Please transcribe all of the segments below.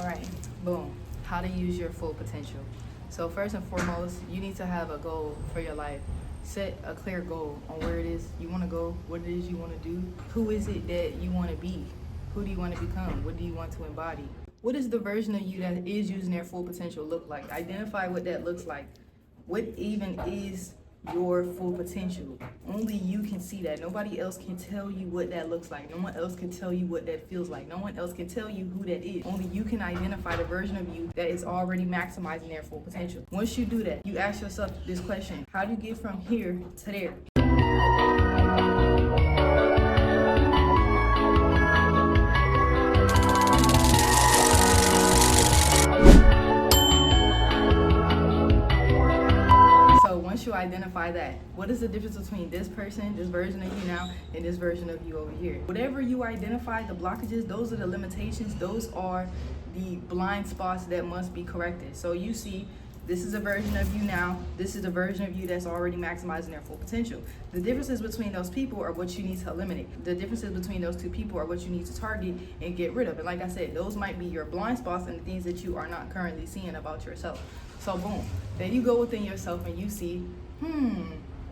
All right, boom. How to use your full potential. So first and foremost, you need to have a goal for your life. Set a clear goal on where it is you want to go, what it is you want to do, who is it that you want to be, who do you want to become, what do you want to embody. What is the version of you that is using their full potential look like? Identify what that looks like. What even is your full potential? Only you can see that. Nobody else can tell you what that looks like. No one else can tell you what that feels like. No one else can tell you who that is. Only you can identify the version of you that is already maximizing their full potential. Once you do that, you ask yourself this question: how do you get from here to there? Once you identify that, what is the difference between this person, this version of you now, and this version of you over here? Whatever you identify, the blockages, those are the limitations, those are the blind spots that must be corrected. So you see, this is a version of you now, this is a version of you that's already maximizing their full potential. The differences between those people are what you need to eliminate. The differences between those two people are what you need to target and get rid of. And like I said, those might be your blind spots and the things that you are not currently seeing about yourself. So boom, then you go within yourself and you see,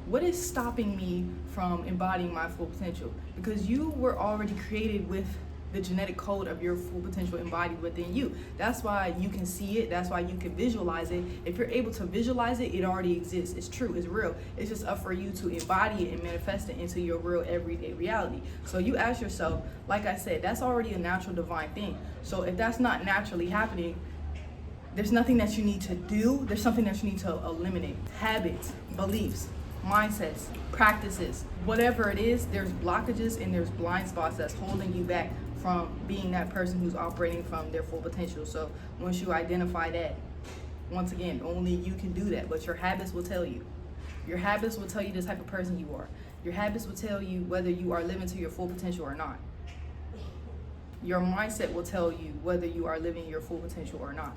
what is stopping me from embodying my full potential? Because you were already created with the genetic code of your full potential embodied within you. That's why you can see it. That's why you can visualize it. If you're able to visualize it, it already exists. It's true. It's real. It's just up for you to embody it and manifest it into your real everyday reality. So you ask yourself, like I said, that's already a natural divine thing. So if that's not naturally happening, there's nothing that you need to do. There's something that you need to eliminate. Habits, beliefs, mindsets, practices, whatever it is, there's blockages and there's blind spots that's holding you back from being that person who's operating from their full potential. So once you identify that, once again, only you can do that, but your habits will tell you. Your habits will tell you the type of person you are. Your habits will tell you whether you are living to your full potential or not. Your mindset will tell you whether you are living your full potential or not.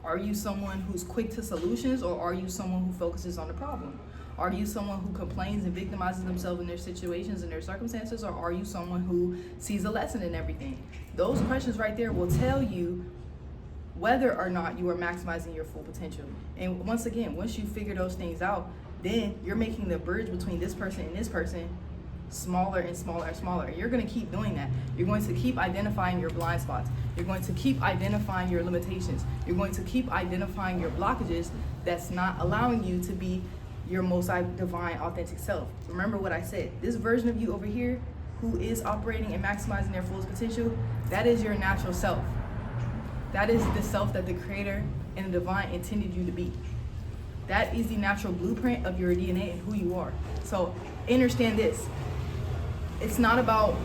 Are you someone who's quick to solutions, or are you someone who focuses on the problem? Are you someone who complains and victimizes themselves in their situations and their circumstances, or are you someone who sees a lesson in everything? Those questions right there will tell you whether or not you are maximizing your full potential. And once again, once you figure those things out, then you're making the bridge between this person and this person smaller and smaller and smaller. You're going to keep doing that. You're going to keep identifying your blind spots. You're going to keep identifying your limitations. You're going to keep identifying your blockages that's not allowing you to be your most divine, authentic self. Remember what I said. This version of you over here who is operating and maximizing their fullest potential, that is your natural self. That is the self that the Creator and the Divine intended you to be. That is the natural blueprint of your DNA and who you are. So understand this. It's not about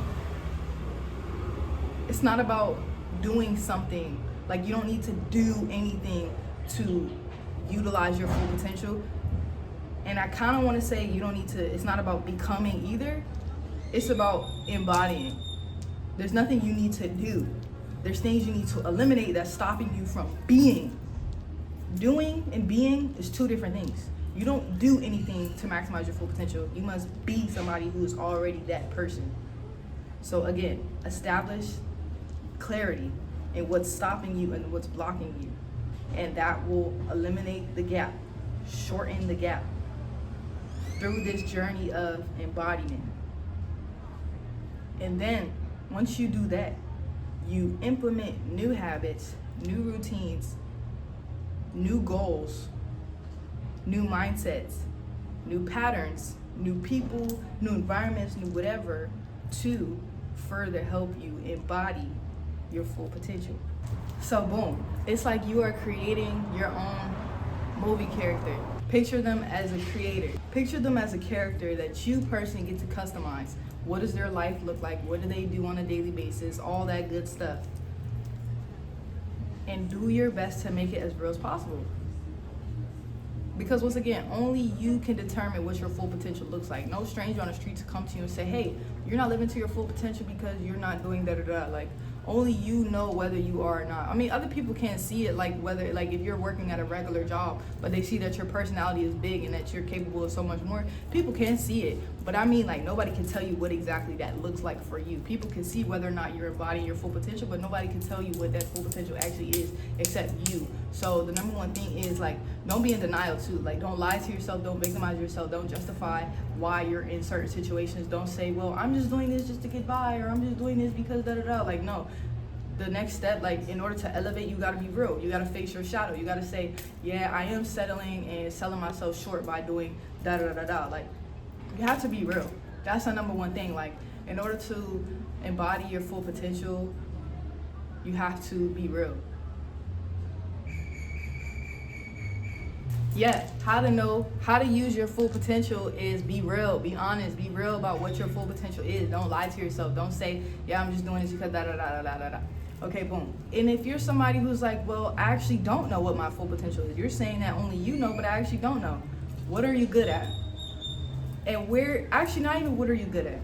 doing something. Like, you don't need to do anything to utilize your full potential. And I kind of want to say you don't need to, it's not about becoming either. It's about embodying. There's nothing you need to do. There's things you need to eliminate that's stopping you from being. Doing and being is two different things. You don't do anything to maximize your full potential. You must be somebody who is already that person. So again, establish clarity in what's stopping you and what's blocking you. And that will eliminate the gap, shorten the gap through this journey of embodiment. And then once you do that, you implement new habits, new routines, new goals, new mindsets, new patterns, new people, new environments, new whatever, to further help you embody your full potential. So boom, it's like you are creating your own movie character. Picture them as a creator. Picture them as a character that you personally get to customize. What does their life look like? What do they do on a daily basis? All that good stuff. And do your best to make it as real as possible. Because once again, only you can determine what your full potential looks like. No stranger on the street to come to you and say, hey, you're not living to your full potential because you're not doing da-da-da. Like, only you know whether you are or not. I mean, other people can't see it, like whether, like if you're working at a regular job, but they see that your personality is big and that you're capable of so much more. People can see it, But I mean, like, nobody can tell you what exactly that looks like for you. People can see whether or not you're embodying your full potential, but nobody can tell you what that full potential actually is except you. So the number one thing is, like, don't be in denial too. Like, don't lie to yourself, don't victimize yourself, don't justify why you're in certain situations. Don't say, well, I'm just doing this just to get by, or I'm just doing this because da-da-da. Like, no. The next step, like, in order to elevate, you gotta be real. You gotta face your shadow. You gotta say, yeah, I am settling and selling myself short by doing da-da-da-da. Like, you have to be real. That's the number one thing. Like, in order to embody your full potential, you have to be real. Yeah, how to use your full potential is be real, be honest, be real about what your full potential is. Don't lie to yourself. Don't say, yeah, I'm just doing this because da da da da da da. Okay, boom. And if you're somebody who's like, well, I actually don't know what my full potential is, you're saying that only you know, but I actually don't know. What are you good at? And where, actually not even what are you good at?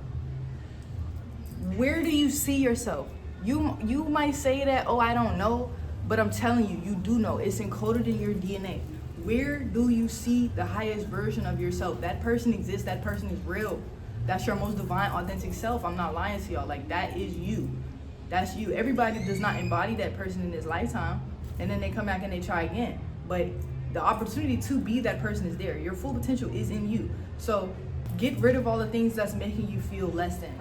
Where do you see yourself? You might say that, oh, I don't know, but I'm telling you, you do know. It's encoded in your DNA. Where do you see the highest version of yourself? That person exists, that person is real. That's your most divine, authentic self. I'm not lying to y'all. Like, that is you. That's you. Everybody does not embody that person in this lifetime, and then they come back and they try again. But the opportunity to be that person is there. Your full potential is in you. So get rid of all the things that's making you feel less than.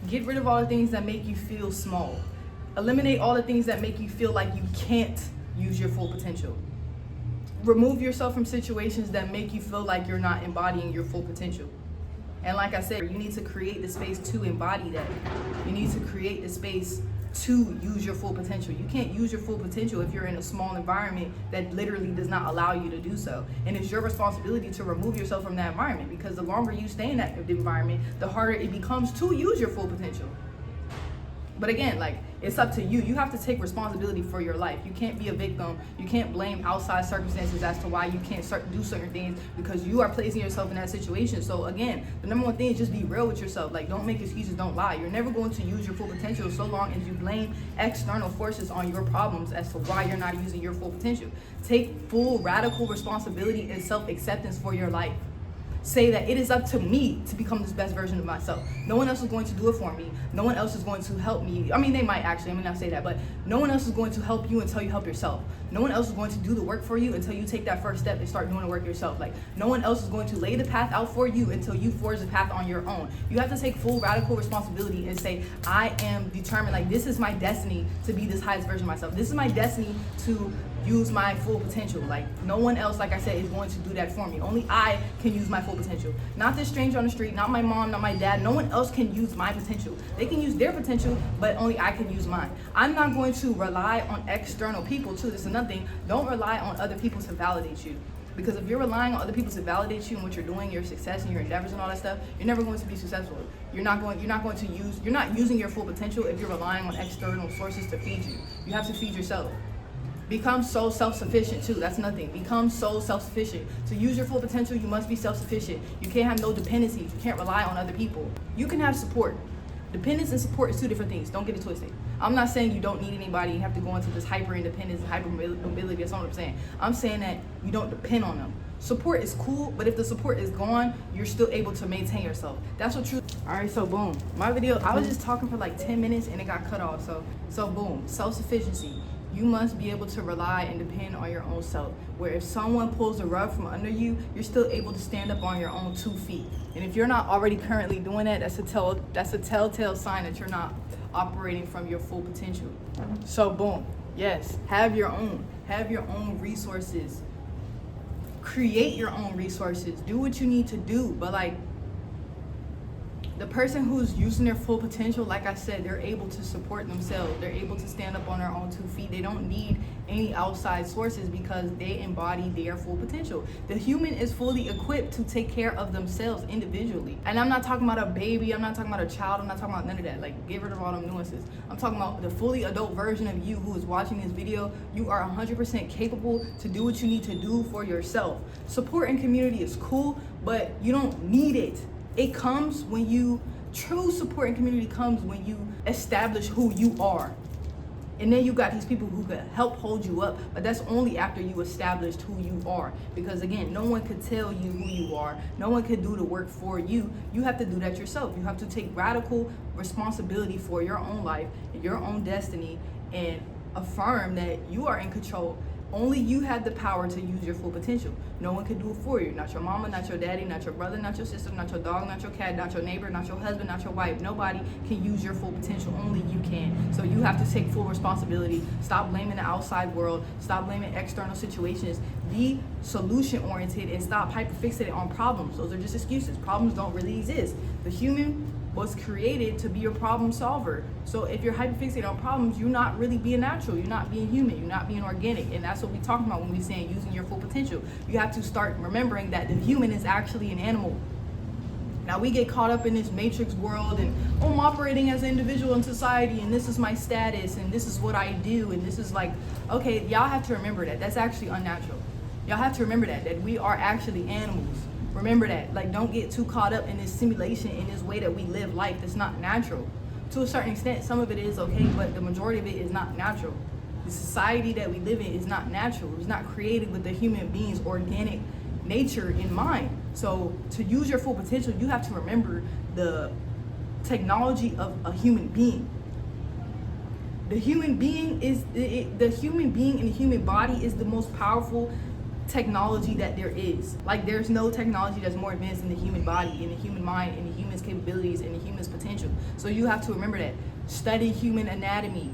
Get rid of all the things that make you feel small. Eliminate all the things that make you feel like you can't use your full potential. Remove yourself from situations that make you feel like you're not embodying your full potential. And like I said, you need to create the space to embody that. You need to create the space to use your full potential. You can't use your full potential if you're in a small environment that literally does not allow you to do so. And it's your responsibility to remove yourself from that environment, because the longer you stay in that environment, the harder it becomes to use your full potential. But again, like, it's up to you. You have to take responsibility for your life. You can't be a victim. You can't blame outside circumstances as to why you can't do certain things, because you are placing yourself in that situation. So again, the number one thing is just be real with yourself. Like, don't make excuses, don't lie. You're never going to use your full potential so long as you blame external forces on your problems as to why you're not using your full potential. Take full radical responsibility and self-acceptance for your life. Say that it is up to me to become this best version of myself. No one else is going to do it for me. No one else is going to help me. I mean, they might actually, I may not say that, but no one else is going to help you until you help yourself. No one else is going to do the work for you until you take that first step and start doing the work yourself. Like, no one else is going to lay the path out for you until you forge the path on your own. You have to take full radical responsibility and say, I am determined, like, this is my destiny to be this highest version of myself. This is my destiny to use my full potential. Like, no one else, like I said, is going to do that for me. Only I can use my full potential. Not this stranger on the street, not my mom, not my dad. No one else can use my potential. They can use their potential, but only I can use mine. I'm not going to rely on external people too. This is another thing. Don't rely on other people to validate you. Because if you're relying on other people to validate you and what you're doing, your success and your endeavors and all that stuff, you're never going to be successful. You're not using your full potential if you're relying on external sources to feed you. You have to feed yourself. Become so self-sufficient too. That's nothing. Become so self-sufficient. To use your full potential, you must be self-sufficient. You can't have no dependencies. You can't rely on other people. You can have support. Dependence and support is two different things. Don't get it twisted. I'm not saying you don't need anybody. You have to go into this hyper-independence and hyper-mobility. That's not what I'm saying. I'm saying that you don't depend on them. Support is cool, but if the support is gone, you're still able to maintain yourself. That's what true. All right, so boom. My video, I was just talking for like 10 minutes and it got cut off. So boom, self-sufficiency. You must be able to rely and depend on your own self. Where if someone pulls the rug from under you, you're still able to stand up on your own 2 feet. And if you're not already currently doing that, that's a telltale sign that you're not operating from your full potential. So boom, yes, have your own resources. Create your own resources. Do what you need to do, but like, the person who's using their full potential, like I said, they're able to support themselves. They're able to stand up on their own 2 feet. They don't need any outside sources because they embody their full potential. The human is fully equipped to take care of themselves individually. And I'm not talking about a baby. I'm not talking about a child. I'm not talking about none of that. Like, get rid of all them nuances. I'm talking about the fully adult version of you who is watching this video. You are 100% capable to do what you need to do for yourself. Support and community is cool, but you don't need it. It comes when true support and community comes when you establish who you are. And then you got these people who could help hold you up, but that's only after you established who you are. Because again, no one could tell you who you are. No one could do the work for you. You have to do that yourself. You have to take radical responsibility for your own life, your own destiny, and affirm that you are in control. Only you have the power to use your full potential. No one can do it for you. Not your mama, not your daddy, not your brother, not your sister, not your dog, not your cat, not your neighbor, not your husband, not your wife. Nobody can use your full potential. Only you can. So you have to take full responsibility. Stop blaming the outside world. Stop blaming external situations. Be solution oriented and stop hyperfixated on problems. Those are just excuses. Problems don't really exist. The human was created to be a problem solver. So if you're hyperfixated on problems, you're not really being natural. You're not being human. You're not being organic. And that's what we're talking about when we're saying using your full potential. You have to start remembering that the human is actually an animal. Now we get caught up in this matrix world and, oh, I'm operating as an individual in society and this is my status and this is what I do and this is like, okay, y'all have to remember that. That's actually unnatural. Y'all have to remember that we are actually animals. Remember that. Like, don't get too caught up in this simulation, in this way that we live life that's not natural. To a certain extent, some of it is okay, but the majority of it is not natural. The society that we live in is not natural. It's not created with the human being's organic nature in mind. So to use your full potential, you have to remember the technology of a human being. The human being is the human being in the human body is the most powerful technology that there is. Like, there's no technology that's more advanced in the human body, in the human mind, in the human's capabilities, in the human's potential. So you have to remember that. Study human anatomy.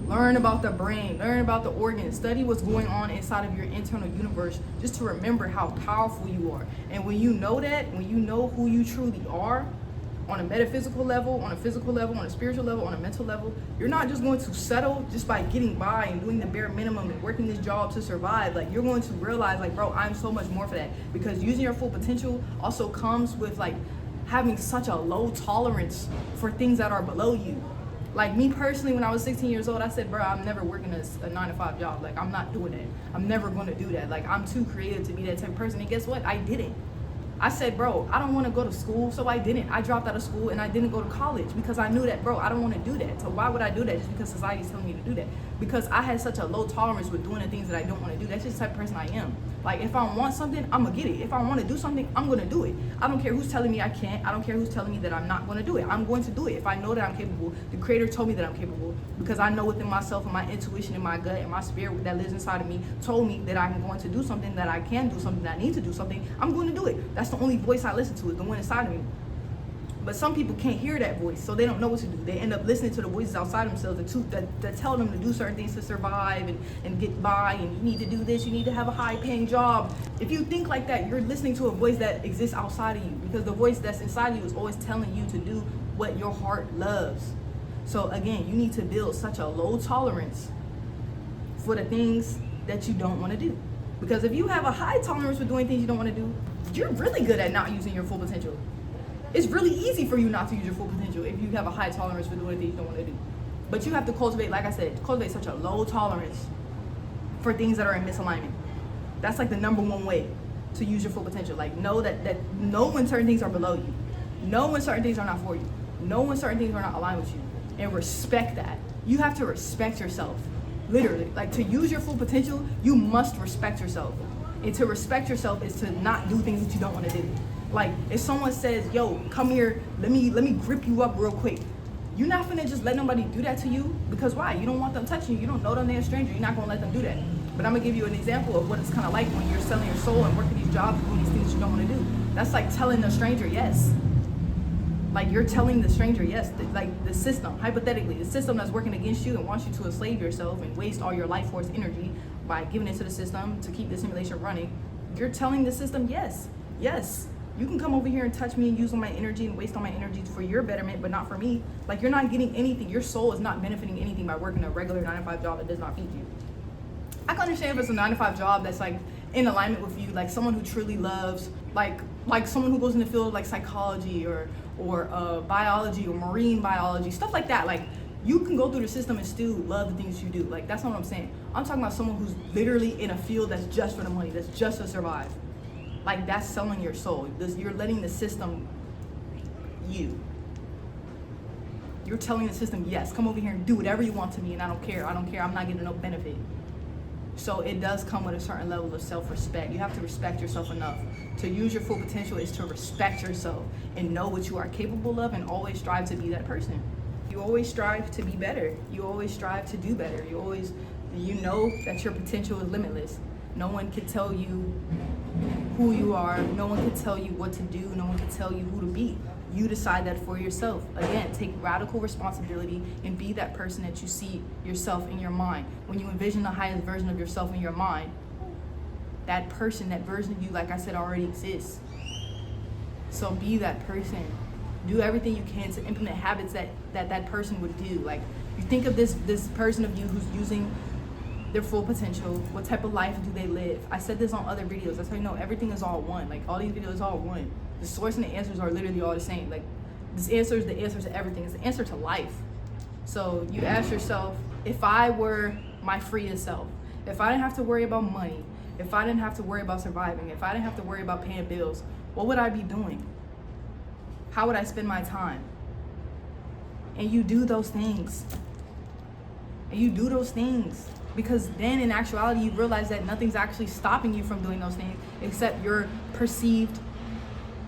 Learn about the brain, learn about the organs, study what's going on inside of your internal universe, just to remember how powerful you are. And when you know that, when you know who you truly are, on a metaphysical level, on a physical level, on a spiritual level, on a mental level, you're not just going to settle just by getting by and doing the bare minimum and working this job to survive. Like, you're going to realize, like, bro, I'm so much more for that. Because using your full potential also comes with, like, having such a low tolerance for things that are below you. Like, me personally, when I was 16 years old, I said, bro, I'm never working a 9-to-5 job. Like, I'm not doing that. I'm never going to do that. Like, I'm too creative to be that type of person. And guess what? I didn't. I said, bro, I don't want to go to school, so I didn't. I dropped out of school and I didn't go to college because I knew that, bro, I don't want to do that. So why would I do that just because society's telling me to do that? Because I had such a low tolerance with doing the things that I don't want to do. That's just the type of person I am. Like, if I want something, I'm going to get it. If I want to do something, I'm going to do it. I don't care who's telling me I can't. I don't care who's telling me that I'm not going to do it. I'm going to do it. If I know that I'm capable, the creator told me that I'm capable, because I know within myself and my intuition and my gut and my spirit that lives inside of me told me that I'm going to do something, that I can do something, that I need to do something. I'm going to do it. That's the only voice I listen to, is the one inside of me. But some people can't hear that voice, so they don't know what to do. They end up listening to the voices outside themselves that tell them to do certain things to survive and get by, and you need to do this, you need to have a high-paying job. If you think like that, you're listening to a voice that exists outside of you, because the voice that's inside of you is always telling you to do what your heart loves. So again, you need to build such a low tolerance for the things that you don't want to do. Because if you have a high tolerance for doing things you don't want to do, you're really good at not using your full potential. It's really easy for you not to use your full potential if you have a high tolerance for doing things you don't want to do. But you have to cultivate, like I said, cultivate such a low tolerance for things that are in misalignment. That's like the number one way to use your full potential. Like, know that know when certain things are below you. Know when certain things are not for you. Know when certain things are not aligned with you. And respect that. You have to respect yourself. Literally. Like, to use your full potential, you must respect yourself. And to respect yourself is to not do things that you don't want to do. Like, if someone says, yo, come here, let me grip you up real quick, you're not finna just let nobody do that to you. Because why? You don't want them touching you. You don't know them, they're a stranger. You're not gonna let them do that. But I'm gonna give you an example of what it's kind of like when you're selling your soul and working these jobs and doing these things you don't want to do. That's like telling a stranger yes. Like, you're telling the stranger yes. Like, the system, hypothetically, the system that's working against you and wants you to enslave yourself and waste all your life force energy by giving it to the system to keep the simulation running, you're telling the system yes. Yes. You can come over here and touch me and use all my energy and waste all my energy for your betterment, but not for me. Like, you're not getting anything. Your soul is not benefiting anything by working a regular 9-to-5 job that does not feed you. I can understand if it's a 9-to-5 job that's like in alignment with you, like someone who truly loves, like someone who goes in the field of like psychology or biology or marine biology, stuff like that. Like, you can go through the system and still love the things you do. Like, that's not what I'm saying. I'm talking about someone who's literally in a field that's just for the money, that's just to survive. Like, that's selling your soul. You're letting the system you. You're telling the system, yes, come over here and do whatever you want to me, and I don't care, I'm not getting no benefit. So it does come with a certain level of self-respect. You have to respect yourself enough. To use your full potential is to respect yourself and know what you are capable of, and always strive to be that person. You always strive to be better. You always strive to do better. You know that your potential is limitless. No one can tell you who you are. No one can tell you what to do. No one can tell you who to be. You decide that for yourself. Again, take radical responsibility and be that person that you see yourself in your mind. When you envision the highest version of yourself in your mind, that person, that version of you, like I said, already exists. So be that person. Do everything you can to implement habits that person would do. Like, you think of this person of you who's using their full potential. What type of life do they live? I said this on other videos. That's how you know everything is all one. Like, all these videos are all one. The source and the answers are literally all the same. Like, this answer is the answer to everything. It's the answer to life. So you ask yourself, if I were my freest self, if I didn't have to worry about money, if I didn't have to worry about surviving, if I didn't have to worry about paying bills, what would I be doing? How would I spend my time? And you do those things. Because then in actuality, you realize that nothing's actually stopping you from doing those things except your perceived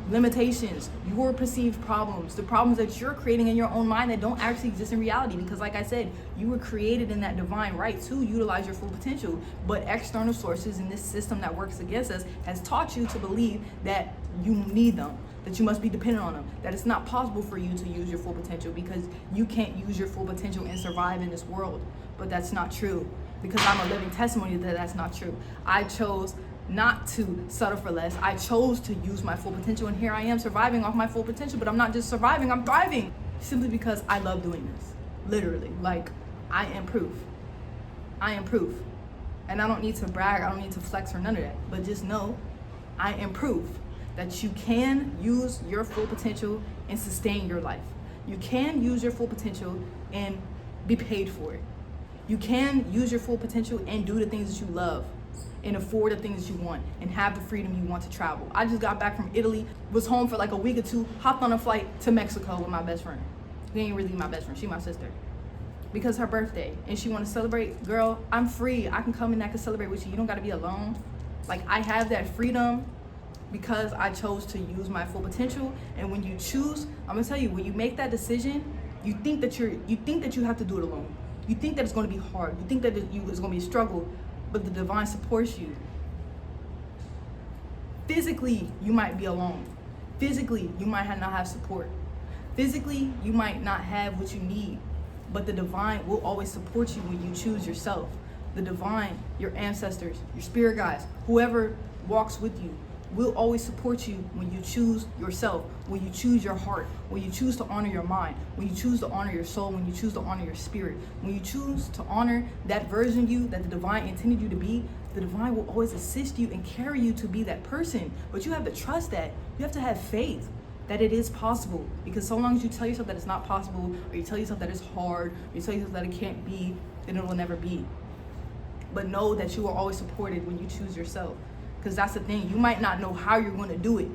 limitations, your perceived problems, the problems that you're creating in your own mind that don't actually exist in reality. Because like I said, you were created in that divine right to utilize your full potential, but external sources in this system that works against us has taught you to believe that you need them, that you must be dependent on them, that it's not possible for you to use your full potential because you can't use your full potential and survive in this world. But that's not true, because I'm a living testimony that that's not true. I chose not to settle for less. I chose to use my full potential, and here I am surviving off my full potential. But I'm not just surviving, I'm thriving, simply because I love doing this. Literally, like, I am proof. And I don't need to brag, I don't need to flex or none of that, but just know I am proof that you can use your full potential and sustain your life. You can use your full potential and be paid for it. You can use your full potential and do the things that you love and afford the things that you want and have the freedom you want to travel. I just got back from Italy, was home for like a week or two, hopped on a flight to Mexico with my best friend. She ain't really my best friend, she my sister. Because her birthday and she want to celebrate. Girl, I'm free. I can come and I can celebrate with you. You don't got to be alone. Like, I have that freedom because I chose to use my full potential. And when you choose, I'm gonna tell you, when you make that decision, you think that you have to do it alone. You think that it's going to be hard. You think that it's going to be a struggle, but the divine supports you. Physically, you might be alone. Physically, you might not have support. Physically, you might not have what you need, but the divine will always support you when you choose yourself. The divine, your ancestors, your spirit guides, whoever walks with you, will always support you when you choose yourself, when you choose your heart, when you choose to honor your mind, when you choose to honor your soul, when you choose to honor your spirit, when you choose to honor that version of you that the divine intended you to be. The divine will always assist you and carry you to be that person. But you have to trust that. You have to have faith that it is possible. Because so long as you tell yourself that it's not possible, or you tell yourself that it's hard, or you tell yourself that it can't be, then it will never be. But know that you are always supported when you choose yourself. Because that's the thing, you might not know how you're going to do it,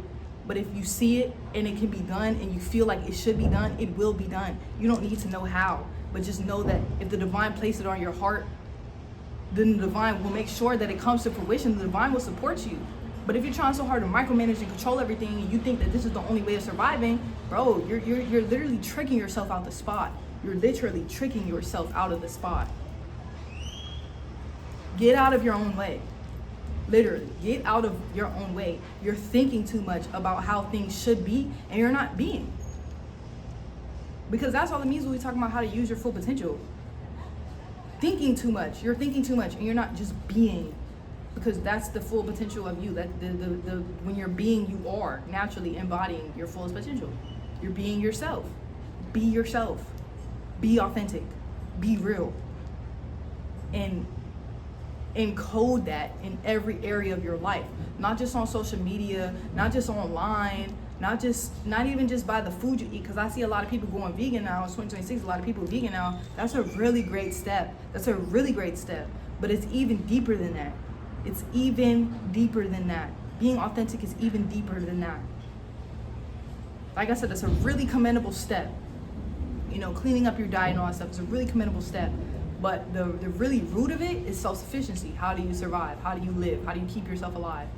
but if you see it and it can be done and you feel like it should be done, it will be done. You don't need to know how, but just know that if the divine placed it on your heart, then the divine will make sure that it comes to fruition. The divine will support you. But if you're trying so hard to micromanage and control everything and you think that this is the only way of surviving, bro, you're literally tricking yourself out the spot. You're literally tricking yourself out of the spot. Get out of your own way. Literally, get out of your own way. You're thinking too much about how things should be, and you're not being. Because that's all it means when we talk about how to use your full potential. Thinking too much. You're thinking too much, and you're not just being. Because that's the full potential of you. That when you're being, you are naturally embodying your fullest potential. You're being yourself. Be yourself. Be authentic. Be real. And encode that in every area of your life, not just on social media, not just online, not even just by the food you eat. Because I see a lot of people going vegan now. It's 2026, a lot of people vegan now. That's a really great step. But it's even deeper than that. Being authentic is even deeper than that. Like I said, that's a really commendable step. cleaning up your diet and all that stuff is a really commendable step. But the really root of it is self-sufficiency. How do you survive? How do you live? How do you keep yourself alive?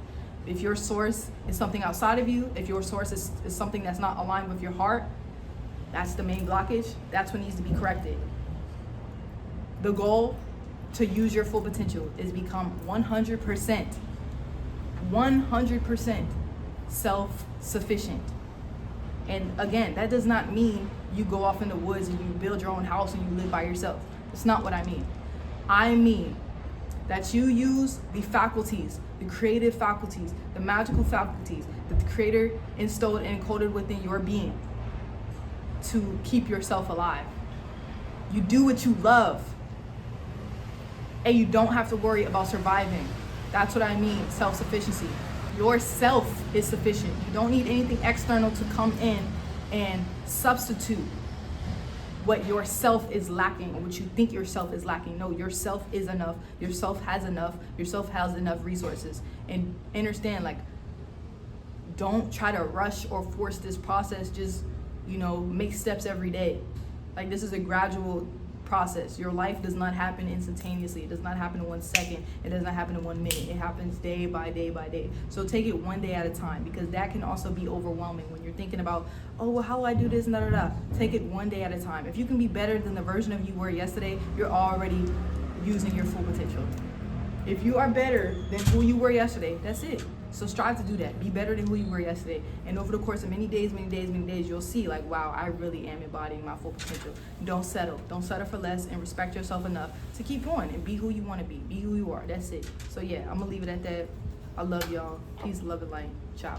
If your source is something outside of you, if your source is something that's not aligned with your heart, that's the main blockage. That's what needs to be corrected. The goal to use your full potential is become 100% self-sufficient. And again, that does not mean you go off in the woods and you build your own house and you live by yourself. That's not what I mean. I mean that you use the faculties, the creative faculties, the magical faculties that the Creator instilled and encoded within your being to keep yourself alive. You do what you love, and you don't have to worry about surviving. That's what I mean, self-sufficiency. Yourself is sufficient. You don't need anything external to come in and substitute what yourself is lacking or what you think yourself is lacking. No, yourself is enough. Yourself has enough. Yourself has enough resources. And understand, don't try to rush or force this process. Just, make steps every day. This is a gradual process. Your life does not happen instantaneously. It does not happen in 1 second. It does not happen in 1 minute. It happens day by day by day. So take it one day at a time, because that can also be overwhelming when you're thinking about, oh, well, how do I do this and da da da. Take it one day at a time. If you can be better than the version of you were yesterday, you're already using your full potential. If you are better than who you were yesterday, that's it. So strive to do that. Be better than who you were yesterday. And over the course of many days, you'll see wow, I really am embodying my full potential. Don't settle. Don't settle for less, and respect yourself enough to keep going and be who you want to be. Be who you are. That's it. So yeah, I'm going to leave it at that. I love y'all. Peace, love, and light. Ciao.